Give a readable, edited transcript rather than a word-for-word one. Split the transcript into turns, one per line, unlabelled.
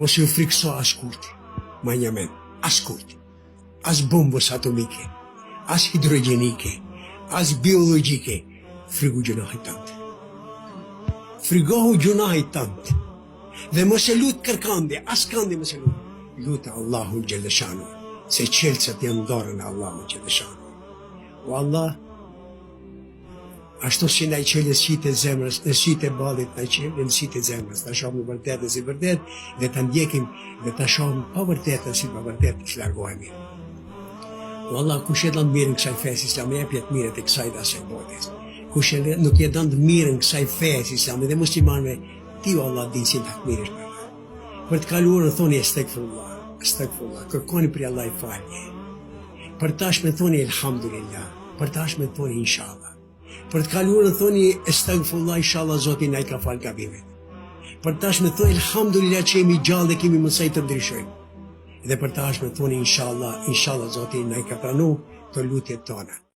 mos ju frikso askurt, ma një men, askurt, as bombës atomike, as hidrogenike, as biologjike, frigu gjunahit tënd. Frigohu gjunahit tënd. Dhe mos e lut kërkande, as këndi mos e lut. Lutë Allahun Gjellëshanu, se qelësat janë dorën e Allahun Gjellëshanu. O Allah, ashtu si na i qelë sytë e zemrës, në sytë e ballit na i qelë, në sytë e zemrës, ta shohim vërtetën si vërtet, dhe ta ndjekim dhe ta shohim pa vërtetën si pa vërtet, që largohemi. O Allah, kush e don mirën kësaj fesë islam, jep jetë mirët e kësaj dhe asaj botës. Kush e nuk e don mirën kësaj fesë islam dhe muslimanëve, ti o Allah din si ta mirësh për Allah. Për të kaluar thoni astekfirullah, astekfirullah, kërkoni për Allah i falje. Për tashme thoni elhamdulillah, për tashme thoni inshallah. Për të kaluar thoni astekfirullah, inshallah Zoti na i ka fal gabimet. Për tashme thoni elhamdulillah që jemi gjallë dhe kemi mundësi të ndryshojmë. Dhe për tashme thoni inshallah, inshallah Zoti na i ka pranu të lutjet tona.